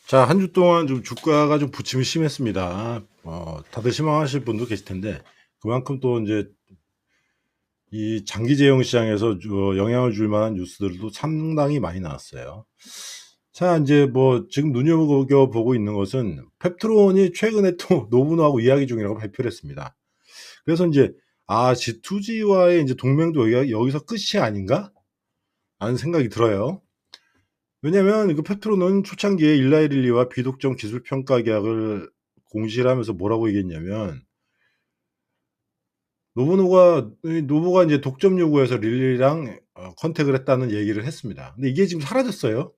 자, 한 주 동안 좀 주가가 좀 부침이 심했습니다. 다들 실망하실 분도 계실 텐데, 그만큼 또 이제 이 장기 제형 시장에서 영향을 줄 만한 뉴스들도 상당히 많이 나왔어요. 자, 이제 뭐 지금 눈여겨보고 있는 것은 펩트론이 최근에 또 노분하고 이야기 중이라고 발표를 했습니다. 그래서 이제 G2G와의 이제 동맹도 여기서 끝이 아닌가? 라는 생각이 들어요. 왜냐면 그 페트로는 초창기에 일라이릴리와 비독점 기술 평가 계약을 공시를 하면서 뭐라고 얘기했냐면 노보가 이제 독점 요구해서 릴리랑 컨택을 했다는 얘기를 했습니다. 근데 이게 지금 사라졌어요.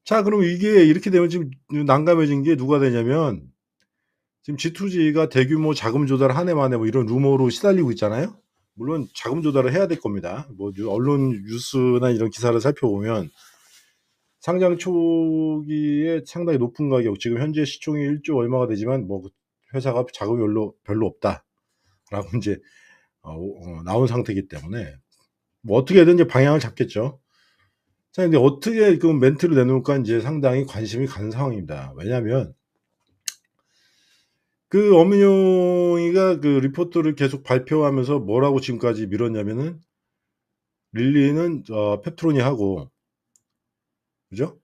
자, 그럼 이게 이렇게 되면 지금 난감해진 게 누가 되냐면 지금 G2G가 대규모 자금 조달 한 해 만에 뭐 이런 루머로 시달리고 있잖아요. 물론 자금 조달을 해야 될 겁니다. 뭐 언론 뉴스나 이런 기사를 살펴보면 상장 초기에 상당히 높은 가격, 지금 현재 시총이 1조 얼마가 되지만 뭐 회사가 자금이 별로 없다라고 이제 나온 상태이기 때문에 뭐 어떻게든 이제 방향을 잡겠죠. 자, 근데 어떻게 그 멘트를 내놓을까 이제 상당히 관심이 가는 상황입니다. 왜냐하면 그 엄민용이가 그 리포트를 계속 발표하면서 뭐라고 지금까지 밀었냐면은 릴리는 펩트론이 하고, 그죠?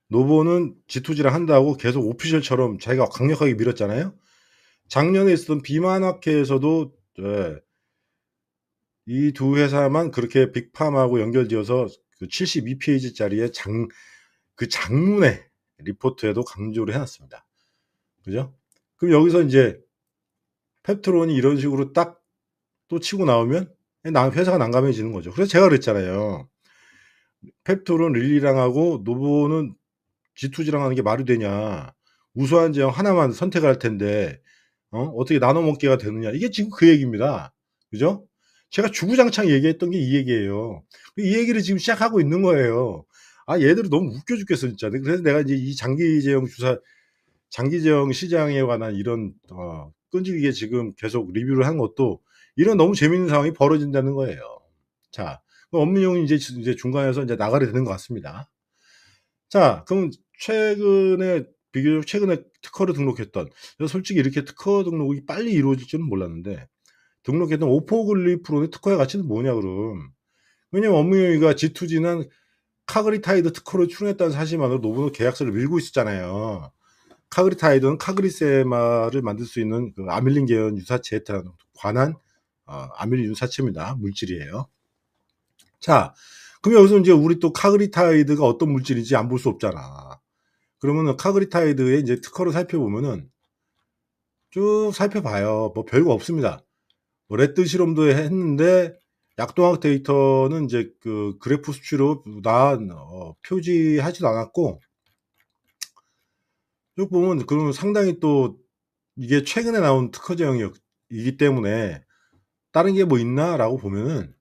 노보는 G2G랑 한다고 계속 오피셜처럼 자기가 강력하게 밀었잖아요. 작년에 있었던 비만학회에서도 이 두 회사만 그렇게 빅팜하고 연결지어서 그 72페이지짜리의 그 장문의 리포트에도 강조를 해놨습니다. 그죠? 그럼 여기서 이제 펩트론이 이런 식으로 딱 또 치고 나오면 회사가 난감해지는 거죠. 그래서 제가 그랬잖아요. 펩트론 릴리랑 하고 노보는 G2G랑 하는 게 말이 되냐. 우수한 제형 하나만 선택할 텐데 어떻게 나눠 먹기가 되느냐. 이게 지금 그 얘기입니다. 그죠? 제가 주구장창 얘기했던 게 이 얘기예요. 이 얘기를 지금 시작하고 있는 거예요. 얘들이 너무 웃겨 죽겠어, 진짜. 그래서 내가 이제 이 장기 제형 시장에 관한 이런 끈질기게 지금 계속 리뷰를 한 것도 이런 너무 재밌는 상황이 벌어진다는 거예요. 자, 엄민용이 이제 중간에서 이제 나가게 되는 것 같습니다. 자, 그럼 비교적 최근에 특허를 등록했던, 솔직히 이렇게 특허 등록이 빨리 이루어질 줄은 몰랐는데, 등록했던 오포글리프론의 특허의 가치는 뭐냐, 그럼. 왜냐면 엄무영이가 G2G는 카그리타이드 특허를 출원했다는 사실만으로 노브노 계약서를 밀고 있었잖아요. 카그리타이드는 카그리세마를 만들 수 있는 그 아밀린 계열 유사체에 관한 아밀린 유사체입니다. 물질이에요. 자, 그럼 여기서 이제 우리 또 카그리타이드가 어떤 물질인지 안 볼 수 없잖아. 그러면은 카그리타이드의 이제 특허를 살펴보면은 쭉 살펴봐요. 뭐 별거 없습니다. 뭐 레드 실험도 했는데 약동학 데이터는 이제 그 그래프 수치로 표지하지도 않았고, 쭉 보면 그러면 상당히 또 이게 최근에 나온 특허 제형이기 때문에 다른 게 뭐 있나라고 보면은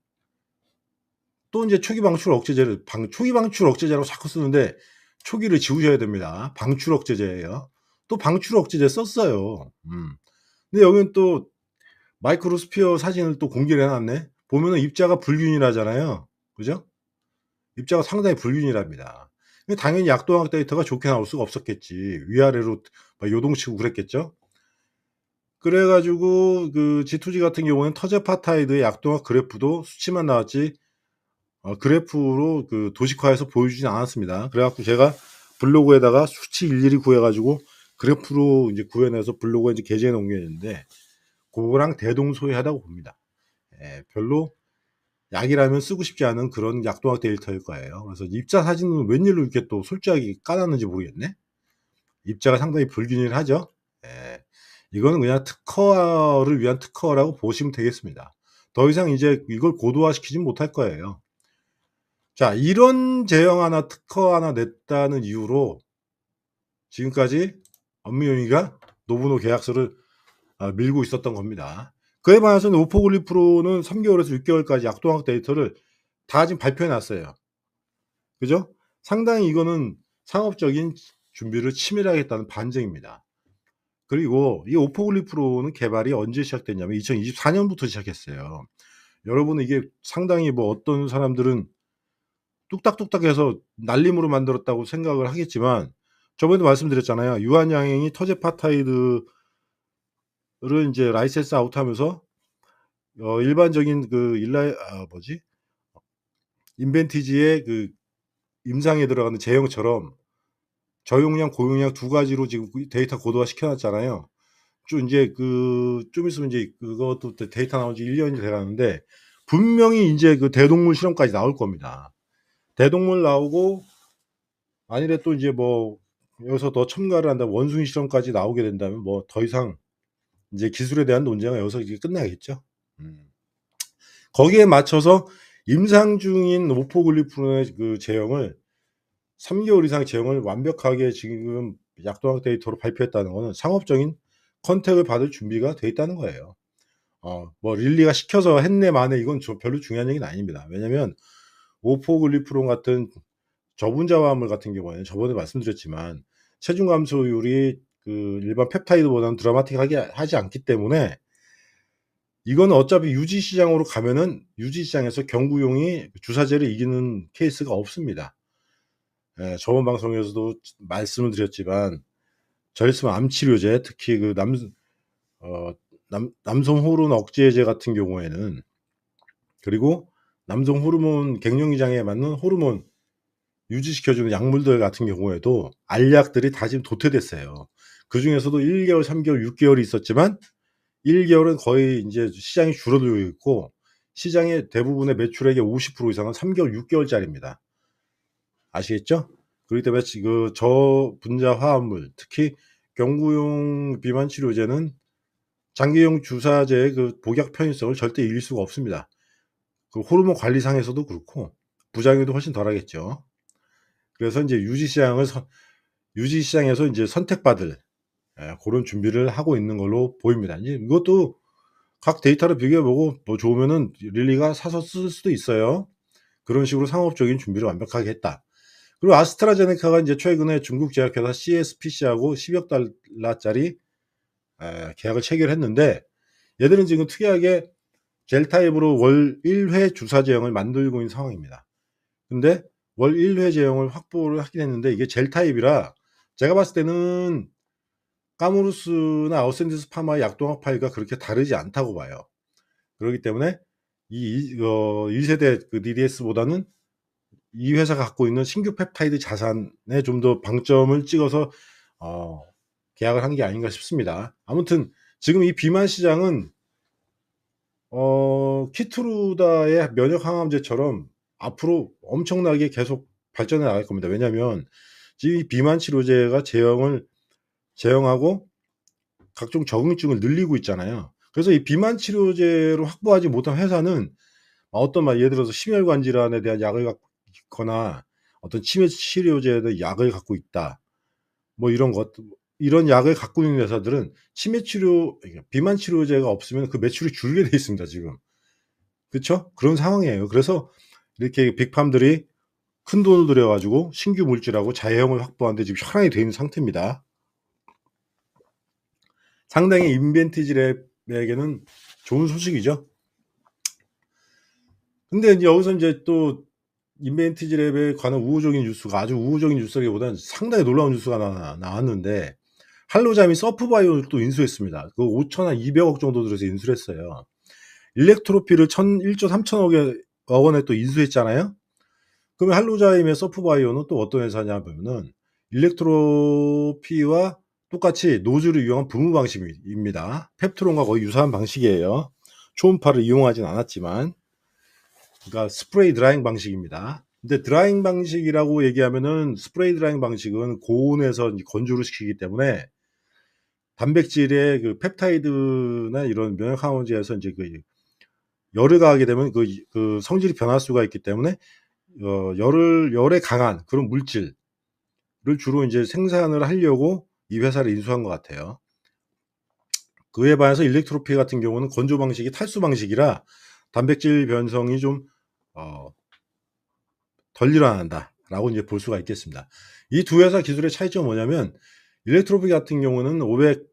또 이제 초기 방출 억제제라고 자꾸 쓰는데 초기를 지우셔야 됩니다. 방출 억제제예요. 또 방출 억제제 썼어요. 근데 여기는 또 마이크로스피어 사진을 또 공개를 해놨네. 보면은 입자가 불균일하잖아요. 그죠? 입자가 상당히 불균일합니다. 당연히 약동학 데이터가 좋게 나올 수가 없었겠지. 위아래로 막 요동치고 그랬겠죠. 그래가지고 그 G2G 같은 경우는 터제파타이드의 약동학 그래프도 수치만 나왔지 그래프로 그 도식화해서 보여주진 않았습니다. 그래갖고 제가 블로그에다가 수치 일일이 구해가지고 그래프로 이제 구해내서 블로그에 이제 게재해 놓은 게 있는데, 그거랑 대동소이하다고 봅니다. 별로 약이라면 쓰고 싶지 않은 그런 약동학 데이터일 거예요. 그래서 입자 사진은 웬일로 이렇게 또 솔직하게 까놨는지 모르겠네. 입자가 상당히 불균일하죠. 예, 이거는 그냥 특허를 위한 특허라고 보시면 되겠습니다. 더 이상 이제 이걸 고도화시키진 못할 거예요. 자, 이런 제형 하나, 특허 하나 냈다는 이유로 지금까지 엄미영이가 노브노 계약서를 밀고 있었던 겁니다. 그에 반해서는 오포글리 프로는 3개월에서 6개월까지 약동학 데이터를 다 지금 발표해 놨어요. 그죠? 상당히 이거는 상업적인 준비를 치밀하게 했다는 반증입니다. 그리고 이 오포글리 프로는 개발이 언제 시작됐냐면 2024년부터 시작했어요. 여러분은 이게 상당히 뭐 어떤 사람들은 뚝딱뚝딱해서 날림으로 만들었다고 생각을 하겠지만 저번에도 말씀드렸잖아요. 유한양행이 터제파타이드를 인제 라이센스 아웃하면서 일반적인 그 뭐지? 인벤티지의 그 임상에 들어가는 제형처럼 저용량, 고용량 두 가지로 지금 데이터 고도화 시켜 놨잖아요. 좀 있으면 인제 그것도 데이터 나온 지 1 년이 돼 가는데 분명히 인제 그 대동물 실험까지 나올 겁니다. 대동물 나오고 만일에 또 이제 뭐 여기서 더 첨가를 한다면 원숭이 실험까지 나오게 된다면 뭐 더 이상 인제 기술에 대한 논쟁은 여기서 이제 끝나겠죠. 음. 거기에 맞춰서 임상 중인 오포글리프론의 그 제형을 3 개월 이상 제형을 완벽하게 지금 약도학 데이터로 발표했다는 거는 상업적인 컨택을 받을 준비가 돼 있다는 거예요. 뭐 릴리가 시켜서 했네 마네 이건 별로 중요한 얘기는 아닙니다. 왜냐면 오포글리프론 같은 저분자화합물 같은 경우에는 저번에 말씀드렸지만 체중 감소율이 그 일반 펩타이드보다는 드라마틱하게 하지 않기 때문에 이거는 어차피 유지 시장으로 가면은 유지 시장에서 경구용이 주사제를 이기는 케이스가 없습니다. 예, 저번 방송에서도 말씀을 드렸지만 저랬으면 암 치료제 특히 그 남성 호르몬 억제제 같은 경우에는 그리고 남성 호르몬 갱년기 장애에 맞는 호르몬 유지시켜 주는 약물들 같은 경우에도 알약들이 다 지금 도태됐어요. 그중에서도 1 개월, 3 개월, 6 개월이 있었지만 1 개월은 거의 인제 시장이 줄어들고 있고 시장의 대부분의 매출액의 50% 이상은 3 개월, 6 개월짜리입니다. 아시겠죠? 그렇기 때문에 그 저분자 화합물 특히 경구용 비만 치료제는 장기용 주사제의 그 복약 편의성을 절대 이길 수가 없습니다. 그 호르몬 관리상에서도 그렇고 부작용도 훨씬 덜하겠죠. 그래서 인제 유지 시장에서 인제 선택받을 고런 준비를 하고 있는 걸로 보입니다. 이제 이것도 각 데이터를 비교해 보고 뭐 좋으면은 릴리가 사서 쓸 수도 있어요. 그런 식으로 상업적인 준비를 완벽하게 했다. 그리고 아스트라제네카가 인제 최근에 중국 제약회사 CSPC하고 10억 달러짜리 계약을 체결했는데 얘들은 지금 특이하게 젤 타입으로 월 1회 주사 제형을 만들고 있는 상황입니다. 근데 월 1회 제형을 확보를 하긴 했는데 이게 젤 타입이라 제가 봤을 때는 까무루스나 어센디스 파마의 약동학 파일과 그렇게 다르지 않다고 봐요. 그러기 때문에 1 세대 그 DDS보다는 이 회사가 갖고 있는 신규 펩타이드 자산에 좀 더 방점을 찍어서 어 계약을 한 게 아닌가 싶습니다. 아무튼 지금 이 비만 시장은 키트루다의 면역 항암제처럼 앞으로 엄청나게 계속 발전해 나갈 겁니다. 왜냐하면 지금 이 비만 치료제가 제형하고 각종 적응증을 늘리고 있잖아요. 그래서 이 비만 치료제로 확보하지 못한 회사는 예를 들어서 심혈관 질환에 대한 약을 갖고 있거나 어떤 치매 치료제에 대한 약을 갖고 있다. 뭐 이런 약을 갖고 있는 회사들은 비만 치료제가 없으면 그 매출이 줄게 돼 있습니다, 지금. 그쵸? 그런 상황이에요. 그래서 이렇게 빅팜들이 큰돈을 들여 가지고 신규 물질하고 자회형을 확보하는 데 지금 현황이 돼 있는 상태입니다. 상당히 인벤티지 랩에게는 좋은 소식이죠. 근데 인제 여기서 인제 또 인벤티지 랩에 관한 우호적인 뉴스가 아주 우호적인 뉴스라기보다는 상당히 놀라운 뉴스가 나왔는데 할로자임이 서프바이오를 또 인수했습니다. 그 5,200억 정도 들여서 인수를 했어요. 일렉트로피를 1조 3천억 원에 또 인수했잖아요. 그러면 할로자임의 서프바이오는 또 어떤 회사냐 보면은 일렉트로피와 똑같이 노즐을 이용한 분무 방식입니다. 펩트론과 거의 유사한 방식이에요. 초음파를 이용하진 않았지만 그러니까 스프레이 드라잉 방식입니다. 근데 드라잉 방식이라고 얘기하면은 스프레이 드라잉 방식은 고온에서 건조를 시키기 때문에 단백질의 그 펩타이드나 이런 면역 항원제에서 인제 그 열을 가하게 되면 그 성질이 변할 수가 있기 때문에 열에 강한 그런 물질을 주로 인제 생산을 하려고 이 회사를 인수한 것 같아요. 그에 반해서 일렉트로피 같은 경우는 건조 방식이 탈수 방식이라 단백질 변성이 좀 어 덜 일어난다라고 인제 볼 수가 있겠습니다. 이 두 회사 기술의 차이점은 뭐냐면 일렉트로피 같은 경우는 500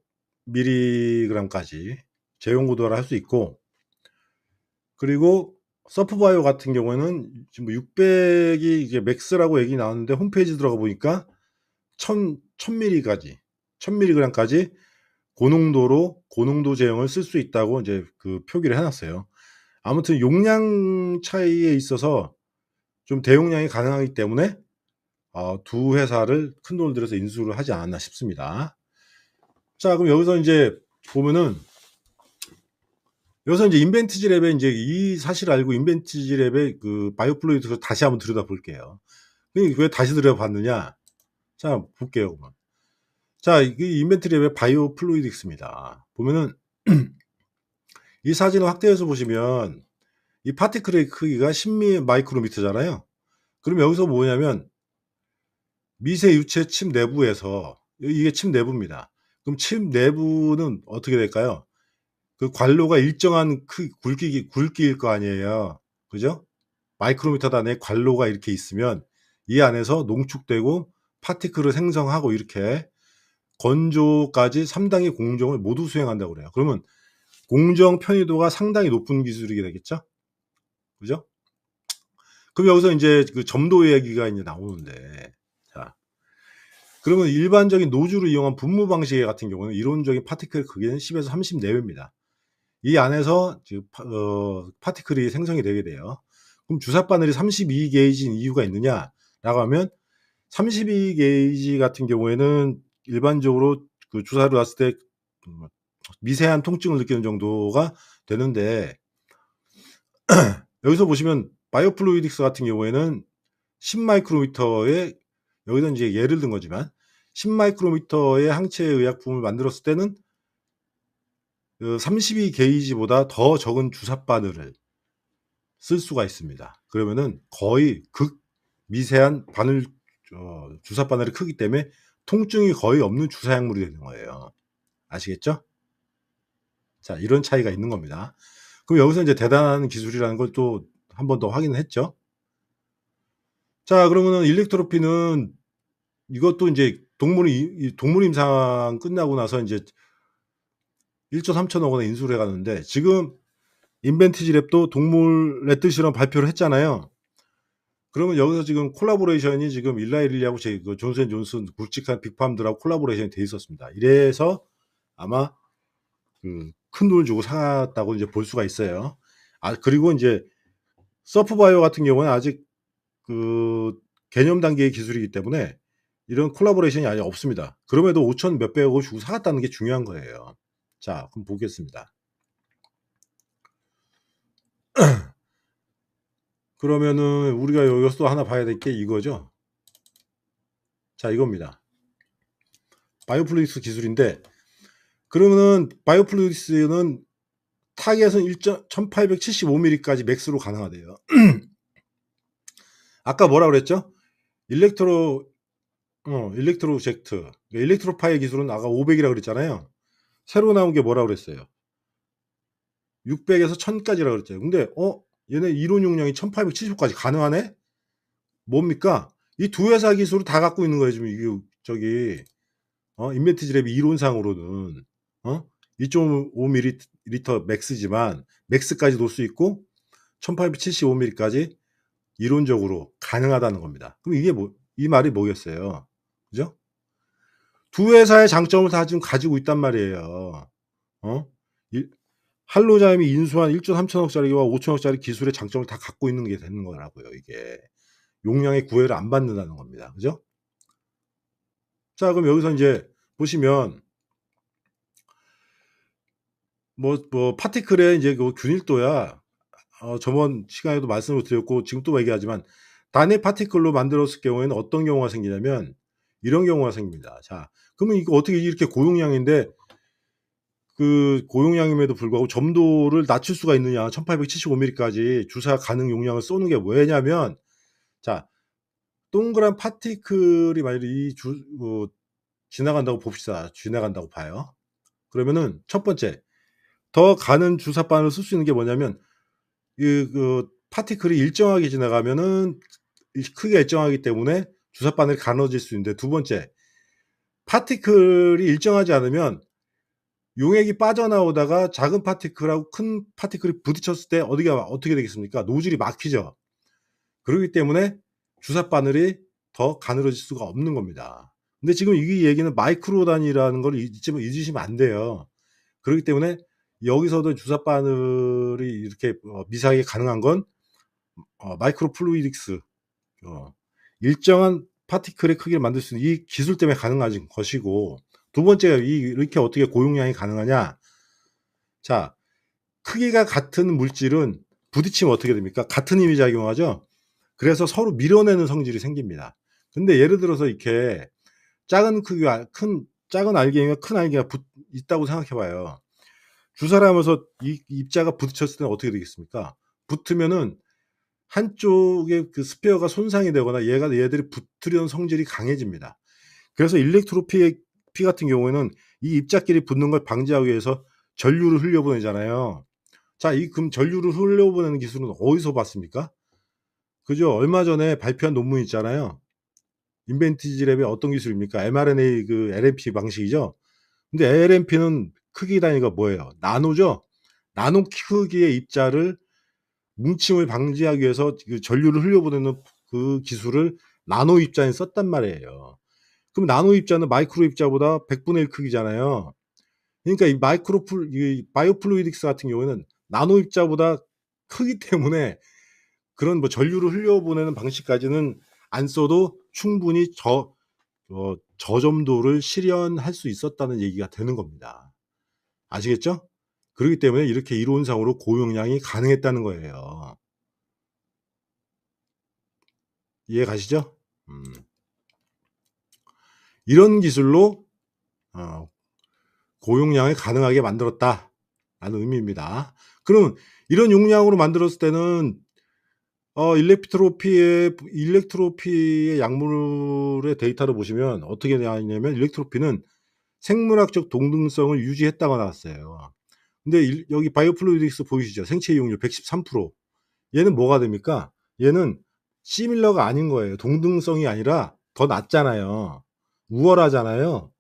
밀리그램까지 제형 고도화를 할 수 있고 그리고 서프바이오 같은 경우에는 지금 600이 이제 맥스라고 얘기 나왔는데 홈페이지 들어가 보니까 1000 밀리까지 1000 밀리그램까지 고농도로 고농도 제형을 쓸 수 있다고 이제 그 표기를 해 놨어요. 아무튼 용량 차이에 있어서 좀 대용량이 가능하기 때문에 두 회사를 큰돈을 들여서 인수를 하지 않았나 싶습니다. 자, 그럼 여기서 인제 보면은 여기서 인제 인벤티지 랩에 인제 이 사실을 알고 인벤티지 랩의 그 바이오플루이드를 다시 한번 들여다볼게요. 왜 다시 들여다봤느냐? 자, 볼게요 그러면. 자, 이 인벤트리 랩의 바이오플루이딕스입니다. 보면은 이 사진을 확대해서 보시면 이 파티클의 크기가 10 마이크로미터잖아요. 그럼 여기서 뭐냐면 미세 유체 칩 내부에서 이게 칩 내부입니다. 그럼 칩 내부는 어떻게 될까요? 그 관로가 일정한 굵기일 거 아니에요. 그죠? 마이크로미터 단위의 관로가 이렇게 있으면 이 안에서 농축되고 파티클을 생성하고 이렇게 건조까지 3단계 공정을 모두 수행한다고 그래요. 그러면 공정 편의도가 상당히 높은 기술이게 되겠죠? 그죠? 그럼 여기서 인제 그 점도 얘기가 이제 나오는데, 자, 그러면 일반적인 노즐을 이용한 분무 방식 같은 경우는 이론적인 파티클 크기는 10에서 30 내외입니다. 이 안에서 지금 파티클이 생성이 되게 돼요. 그럼 주사 바늘이 32 게이지인 이유가 있느냐라고 하면 32 게이지 같은 경우에는 일반적으로 그 주사를 놨을 때 미세한 통증을 느끼는 정도가 되는데 여기서 보시면 바이오플루이딕스 같은 경우에는 10 마이크로미터의 여기서 인제 예를 든 거지만 10 마이크로미터의 항체 의약품을 만들었을 때는 그 32 게이지보다 더 적은 주사 바늘을 쓸 수가 있습니다. 그러면은 거의 극미세한 바늘 주사 바늘의 크기 때문에 통증이 거의 없는 주사 약물이 되는 거예요. 아시겠죠? 자, 이런 차이가 있는 겁니다. 그럼 여기서 인제 대단한 기술이라는 걸 또 한 번 더 확인을 했죠. 자, 그러면은 일렉트로피는 이것도 인제 동물 임상 끝나고 나서 인제 1조3천억 원에 인수를 해 갔는데 지금 인벤티지 랩도 동물 랫들 실험 발표를 했잖아요. 그러면 여기서 지금 콜라보레이션이 지금 일라이 릴리하고 그 존슨앤존슨 굵직한 빅팜들하고 콜라보레이션이 돼 있었습니다. 이래서 아마 그 큰돈을 주고 샀다고 이제 볼 수가 있어요. 그리고 인제 서프바이오 같은 경우는 아직 그 개념 단계의 기술이기 때문에 이런 콜라보레이션이 아직 없습니다. 그럼에도 5천 몇백억을 주고 사 갔다는 게 중요한 거예요. 자, 그럼 보겠습니다. 그러면은 우리가 여기서 또 하나 봐야 될 게 이거죠. 자, 이겁니다. 바이오플루이딕스 기술인데 그러면은 바이오플루이딕스는 타겟은 1875 밀리까지 맥스로 가능하대요. 아까 뭐라 그랬죠? 일렉트로 젝트. 일렉트로파의 기술은 아까 500이라고 그랬잖아요. 새로 나온 게 뭐라 그랬어요? 600에서 1000까지라고 그랬죠. 근데 얘네 이론 용량이 1875까지 가능하네? 뭡니까? 이 두 회사 기술을 다 갖고 있는 거예요, 지금 이게 저기 인벤티지 랩이 이론상으로는 2.5 밀리리터 맥스지만 맥스까지 놓을 수 있고 1875 밀리까지 이론적으로 가능하다는 겁니다. 그럼 이게 이 말이 뭐겠어요? 그죠? 두 회사의 장점을 다 지금 가지고 있단 말이에요. 할로자임이 인수한 1조3천억짜리와 5천억짜리 기술의 장점을 다 갖고 있는 게 되는 거라고요, 이게. 용량의 구애를 안 받는다는 겁니다. 그죠? 자, 그럼 여기서 인제 보시면 파티클의 인제 그 균일도야 저번 시간에도 말씀을 드렸고 지금 또 얘기하지만 단일 파티클로 만들었을 경우에는 어떤 경우가 생기냐면 이런 경우가 생깁니다. 자, 그러면 이거 어떻게 이렇게 고용량인데 그 고용량임에도 불구하고 점도를 낮출 수가 있느냐. 1875 밀리까지 주사 가능 용량을 쏘는 게 왜냐면 자, 동그란 파티클이 만약에 지나간다고 봅시다. 지나간다고 봐요. 그러면은 첫 번째 더 가는 주사 바늘을 쓸 수 있는 게 뭐냐면 그 파티클이 일정하게 지나가면은 크기가 일정하기 때문에 주사 바늘이 가늘어질 수 있는데 두 번째 파티클이 일정하지 않으면 용액이 빠져나오다가 작은 파티클하고 큰 파티클이 부딪혔을 때 어떻게 되겠습니까? 노즐이 막히죠. 그러기 때문에 주사 바늘이 더 가늘어질 수가 없는 겁니다. 근데 지금 이 얘기는 마이크로 단위라는 걸 잊으시면 안 돼요. 그렇기 때문에 여기서도 주사 바늘이 이렇게 미세하게 가능한 건 마이크로 플루이딕스 일정한 파티클의 크기를 만들 수 있는 이 기술 때문에 가능한 것이고, 두 번째가 이렇게 어떻게 고용량이 가능하냐. 자, 크기가 같은 물질은 부딪히면 어떻게 됩니까? 같은 힘이 작용하죠. 그래서 서로 밀어내는 성질이 생깁니다. 근데 예를 들어서 이렇게 작은 크기와 작은 알갱이와 큰 알갱이가 있다고 생각해 봐요. 주사를 하면서 이 입자가 부딪혔을 때는 어떻게 되겠습니까? 붙으면은 한쪽에 그 스페어가 손상이 되거나 얘들이 붙으려는 성질이 강해집니다. 그래서 일렉트로피 같은 경우에는 이 입자끼리 붙는 걸 방지하기 위해서 전류를 흘려보내잖아요. 자, 그럼 전류를 흘려보내는 기술은 어디서 봤습니까? 그죠? 얼마 전에 발표한 논문 있잖아요. 인벤티지 랩의 어떤 기술입니까? mRNA 그 LNP 방식이죠. 근데 LNP는 크기 단위가 뭐예요? 나노죠. 나노 크기의 입자를 뭉침을 방지하기 위해서 그 전류를 흘려보내는 그 기술을 나노 입자에 썼단 말이에요. 그럼 나노 입자는 마이크로 입자보다 100분의 1 크기잖아요. 그러니까 이 바이오플루이딕스 같은 경우에는 나노 입자보다 크기 때문에 그런 뭐 전류를 흘려보내는 방식까지는 안 써도 충분히 저점도를 실현할 수 있었다는 얘기가 되는 겁니다. 아시겠죠? 그렇기 때문에 이렇게 이론상으로 고용량이 가능했다는 거예요. 이해 가시죠? 이런 기술로 고용량을 가능하게 만들었다라는 의미입니다. 그럼 이런 용량으로 만들었을 때는 일렉트로피의 약물의 데이터를 보시면 어떻게 나왔냐면, 일렉트로피는 생물학적 동등성을 유지했다고 나왔어요. 근데 여기 바이오플루이딕스 보이시죠? 생체 이용률 113%. 얘는 뭐가 됩니까? 얘는 시밀러가 아닌 거예요. 동등성이 아니라 더 낮잖아요. 우월하잖아요.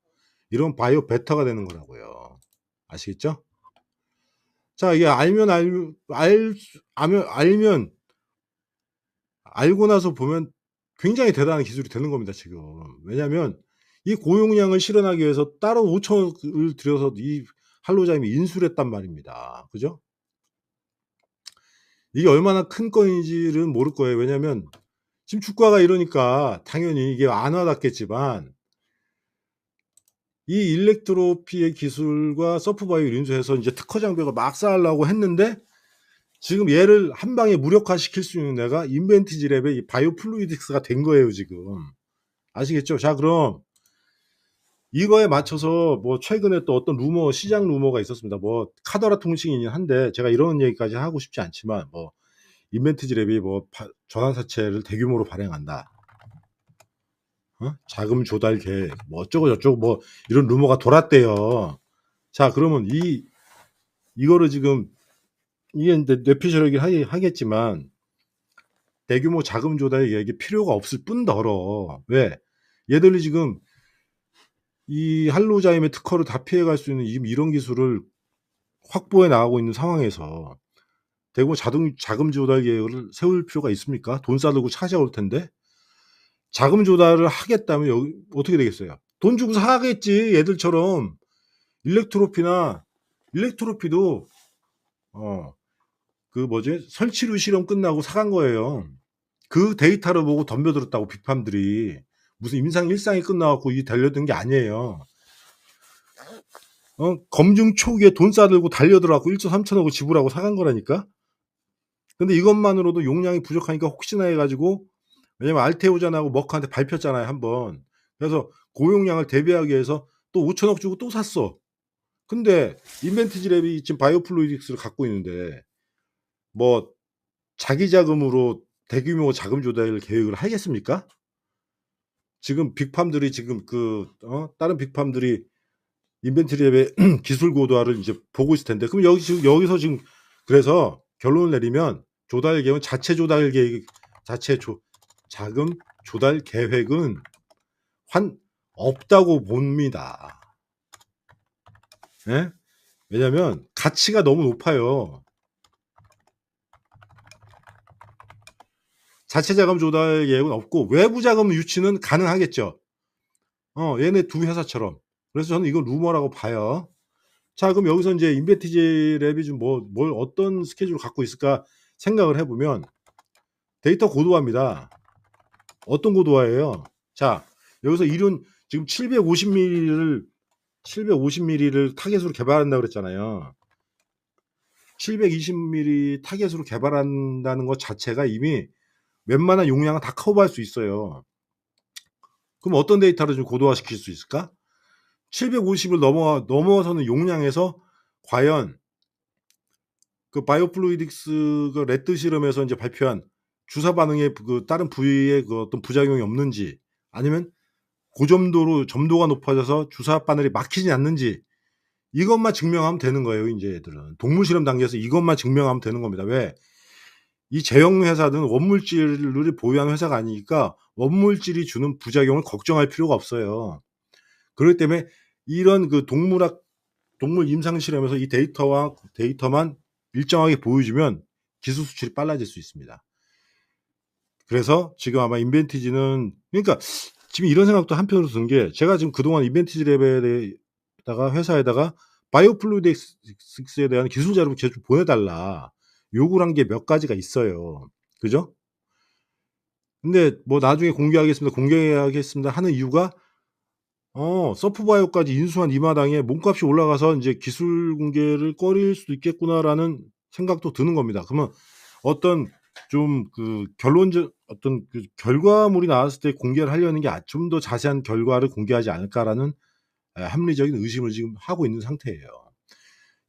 이런 바이오 베터가 되는 거라고요. 아시겠죠? 자, 이게 알고 나서 보면 굉장히 대단한 기술이 되는 겁니다, 지금. 왜냐면 이 고용량을 실현하기 위해서 따로 5천억을 들여서 이 할로자임이 인수를 했단 말입니다. 그죠? 이게 얼마나 큰 건인지는 모를 거예요. 왜냐면 지금 주가가 이러니까 당연히 이게 안 와닿겠지만, 이 일렉트로피의 기술과 서프바이오를 인수해서 이제 특허 장벽을 막 쌓으려고 했는데, 지금 얘를 한 방에 무력화시킬 수 있는 애가 인벤티지 랩의 이 바이오플루이딕스가 된 거예요, 지금. 아시겠죠? 자, 그럼 이거에 맞춰서 뭐 최근에 또 어떤 시장 루머가 있었습니다. 뭐 카더라 통신이긴 한데 제가 이런 얘기까지 하고 싶지 않지만, 뭐 인벤티지 랩이 뭐 전환사채를 대규모로 발행한다. 자금 조달 계획, 뭐 어쩌고 저쩌고 뭐 이런 루머가 돌았대요. 자, 그러면 이거를 지금 이게 이제 뇌피셜이긴 하겠지만 대규모 자금 조달 계획이 필요가 없을 뿐더러, 왜? 얘들이 지금 이 할로자임의 특허를 다 피해갈 수 있는 이런 기술을 확보해 나가고 있는 상황에서 대규모 자금 조달 계획을 세울 필요가 있습니까? 돈 싸들고 찾아올 텐데. 자금 조달을 하겠다면 여기 어떻게 되겠어요? 돈 주고 사겠지, 얘들처럼. 일렉트로피도 그 뭐지? 설치류 실험 끝나고 사간 거예요. 그 데이터를 보고 덤벼들었다고, 빅팜들이. 무슨 임상 일상이 끝나갖고 이 달려든 게 아니에요. 검증 초기에 돈 싸들고 달려들어갖고 1조 3천억을 지불하고 사간 거라니까? 근데 이것만으로도 용량이 부족하니까 혹시나 해가지고, 왜냐면 알테오잔하고 머크한테 밟혔잖아요, 한번. 그래서 고용량을 대비하기 위해서 또 5천억 주고 또 샀어. 근데 인벤티지 랩이 지금 바이오플루이딕스를 갖고 있는데 뭐 자기 자금으로 대규모 자금 조달 계획을 하겠습니까? 지금 빅팜들이 지금 다른 빅팜들이 인벤티지 랩의 기술 고도화를 이제 보고 있을 텐데, 그럼 여기서 지금 그래서 결론을 내리면 자금 조달 계획은 없다고 봅니다. 예? 왜냐면 가치가 너무 높아요. 자체 자금 조달 계획은 없고 외부 자금 유치는 가능하겠죠. 얘네 두 회사처럼. 그래서 저는 이거 루머라고 봐요. 자, 그럼 여기서 인제 인벤티지 랩이 좀 뭘 어떤 스케줄을 갖고 있을까 생각을 해 보면 데이터 고도화입니다. 어떤 고도화예요? 자, 여기서 이론 지금 750ml를 타겟으로 개발한다고 그랬잖아요. 720ml 타겟으로 개발한다는 것 자체가 이미 웬만한 용량은 다 커버할 수 있어요. 그럼 어떤 데이터를 좀 고도화시킬 수 있을까? 750을 넘어서는 용량에서 과연 그 바이오플루이딕스 그 레드 실험에서 인제 발표한 주사 반응의 그 다른 부위에 그 어떤 부작용이 없는지, 아니면 고점도로 점도가 높아져서 주사 바늘이 막히지 않는지, 이것만 증명하면 되는 거예요 인제 얘들은. 동물 실험 단계에서 이것만 증명하면 되는 겁니다. 왜? 이 제형 회사는 원물질을 보유하는 회사가 아니니까 원물질이 주는 부작용을 걱정할 필요가 없어요. 그렇기 때문에 이런 그 동물 임상 실험에서 이 데이터만 일정하게 보여주면 기술 수출이 빨라질 수 있습니다. 그래서 지금 아마 인벤티지는, 그러니까 지금 이런 생각도 한편으로 든 게, 제가 지금 그동안 인벤티지 랩에다가 회사에다가 바이오플루이딕스에 대한 기술 자료를 계속 보내 달라 요구를 한 게 몇 가지가 있어요. 그죠? 근데 뭐 나중에 공개하겠습니다 하는 이유가 서프바이오까지 인수한 이 마당에 몸값이 올라가서 인제 '기술 공개를 꺼릴 수도 있겠구나.'라는 생각도 드는 겁니다. 그러면 어떤 좀 그 결론적 어떤 그 결과물이 나왔을 때 공개를 하려는 게 '좀 더 자세한 결과를 공개하지 않을까.'라는 합리적인 의심을 지금 하고 있는 상태예요.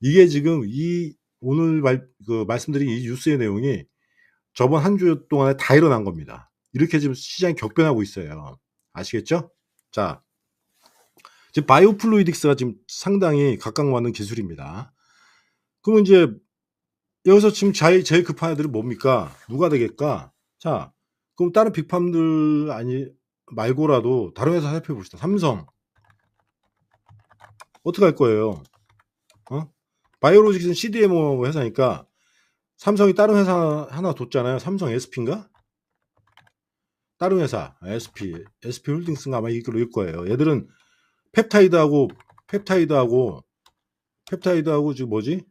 이게 지금 이 오늘 말씀드린 이 뉴스의 내용이 저번 한 주 동안에 다 일어난 겁니다. 이렇게 지금 시장이 격변하고 있어요. 아시겠죠? 자, 지금 바이오플루이딕스가 지금 상당히 각광받는 기술입니다. 그러면 인제 여기서 지금 제일 급한 애들은 뭡니까? 누가 되겠까? 자, 그럼 다른 빅팜들 말고라도 다른 회사 살펴봅시다. 삼성. 어떡할 거예요? 바이오로직스는 CDMO 회사니까 삼성이 다른 회사 하나 뒀잖아요. 삼성 SP인가? 다른 회사 SP 홀딩스인가 아마 이걸로 거예요. 얘들은 펩타이드하고 지금 뭐지?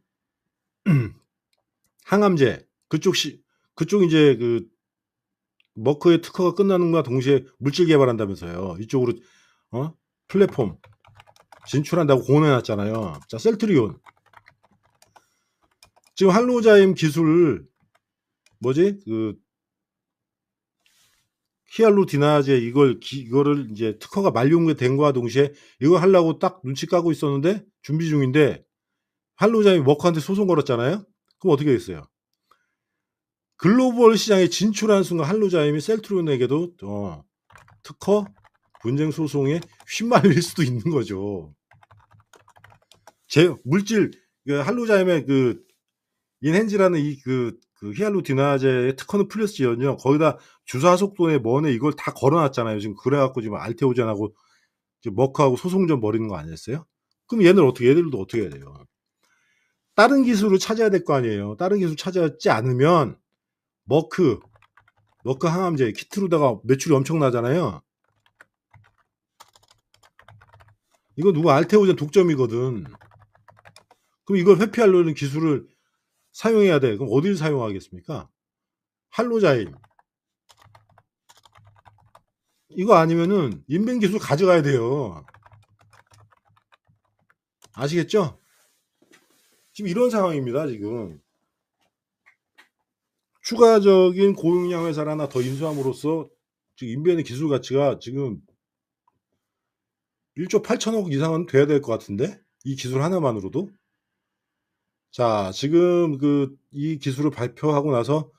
항암제 그쪽 인제 그 머크의 특허가 끝나는과 동시에 물질 개발한다면서요. 이쪽으로 어 플랫폼 진출한다고 공언해 놨잖아요. 자, 셀트리온. 지금 할로자임 기술 뭐지? 그 히알루디나제 이거를 인제 특허가 만료된 거와 동시에 이거 하려고 딱 눈치 까고 있었는데 준비 중인데 할로자임이 머크한테 소송 걸었잖아요. 그럼 어떻게 됐어요? 글로벌 시장에 진출하는 순간 할로자임이 셀트리온에게도 특허 분쟁 소송에 휘말릴 수도 있는 거죠. 제 물질 그 할로자임의 그 인헨지라는 그 히알루디나제의 특허는 풀렸지언정 거기다 주사 속도에 뭐네 이걸 다 걸어 놨잖아요. 지금 그래 갖고 지금 알테오젠하고 지금 머크하고 소송 좀 벌이는 거 아니었어요? 그럼 얘들도 어떻게 해야 돼요? 다른 기술을 찾아야 될 거 아니에요. 다른 기술 찾지 않으면 머크 항암제 키트로다가 매출이 엄청나잖아요. 이거 누가 알테오젠 독점이거든. 그럼 이걸 회피하려는 기술을 사용해야 돼. 그럼 어디를 사용하겠습니까? 할로자임. 이거 아니면은 인벤 기술 가져가야 돼요. 아시겠죠? 지금 이런 상황입니다, 지금. 추가적인 고용량 회사를 하나 더 인수함으로써 지금 인벤의 기술 가치가 지금 1조 8천억 이상은 돼야 될 것 같은데? 이 기술 하나만으로도? 자, 지금 이 기술을 발표하고 나서,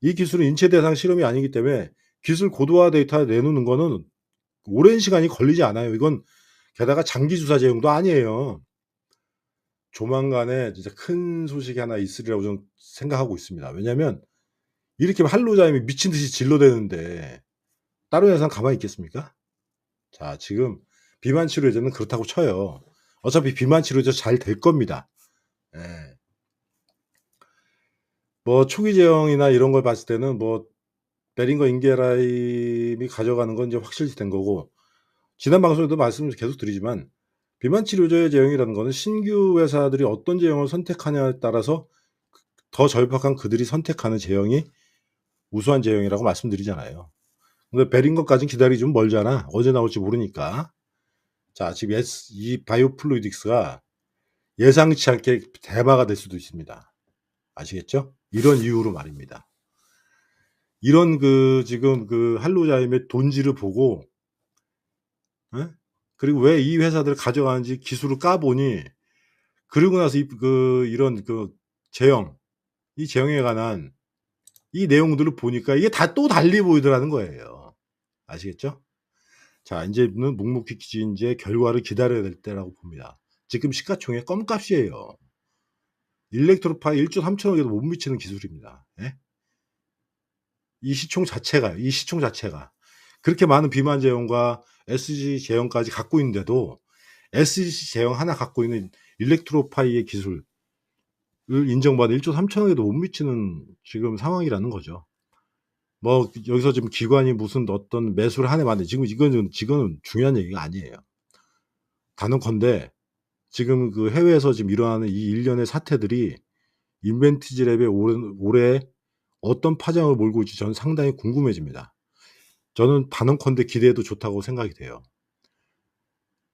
이 기술은 인체 대상 실험이 아니기 때문에 기술 고도화 데이터 내놓는 거는 오랜 시간이 걸리지 않아요. 이건 게다가 장기 주사 제형도 아니에요. 조만간에 진짜 큰 소식이 하나 있으리라고 저는 생각하고 있습니다. 왜냐하면 이렇게 할로자임이 미친 듯이 진로되는데 다른 회사는 가만히 있겠습니까? 자, 지금 비만 치료 예제는 그렇다고 쳐요. 어차피 비만 치료제 잘 될 겁니다. 예. 뭐 초기 제형이나 이런 걸 봤을 때는 뭐 베링거 인게라임이 가져가는 건 이제 확실시 된 거고, 지난 방송에도 말씀을 계속 드리지만 비만 치료제의 제형이라는 거는 신규 회사들이 어떤 제형을 선택하냐에 따라서 더 절박한 그들이 선택하는 제형이 우수한 제형이라고 말씀드리잖아요. 근데 베링거까진 기다리기 좀 멀잖아. 언제 나올지 모르니까. 자, 지금 이 바이오플루이딕스가 예상치 않게 대마가 될 수도 있습니다. 아시겠죠? 이런 이유로 말입니다. 이런 지금 할로자임의 돈지를 보고, 예? 그리고 왜 이 회사들을 가져가는지 기술을 까보니, 그러고 나서 이런 제형, 이 제형에 관한 이 내용들을 보니까 이게 다 또 달리 보이더라는 거예요. 아시겠죠? 자, 인제는 묵묵히 인제 결과를 기다려야 될 때라고 봅니다. 지금 시가총액 껌값이에요. 일렉트로파이 1 3천억에도 못 미치는 기술입니다. 예? 이 시총 자체가 그렇게 많은 비만 제형과 SG 제형까지 갖고 있는데도 SG 제형 하나 갖고 있는 일렉트로파이의 기술을 인정받아 1 3천억에도 못 미치는 지금 상황이라는 거죠. 뭐 여기서 지금 기관이 무슨 어떤 매수를 한 해 만에, 지금 이거는 중요한 얘기가 아니에요. 단언컨대 지금 해외에서 지금 일어나는 이 일련의 사태들이 인벤티지랩에 올해 어떤 파장을 몰고 올지 저는 상당히 궁금해집니다. 저는 단언컨대 기대해도 좋다고 생각이 돼요.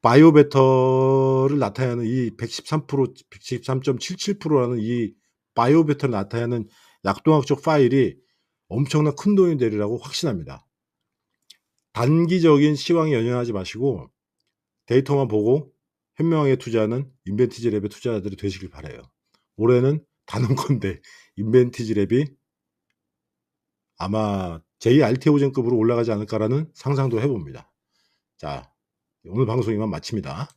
바이오베터를 나타내는 이 113.77%라는 이 바이오베터를 나타내는 약동학적 파일이 엄청난 큰 돈이 되리라고 확신합니다. 단기적인 시황에 연연하지 마시고 데이터만 보고 현명하게 투자하는 인벤티지랩의 투자자들이 되시길 바라요. 올해는 단언컨대 인벤티지랩이 아마 제2 알테오젠급으로 올라가지 않을까라는 상상도 해 봅니다. 자, 오늘 방송 이만 마칩니다.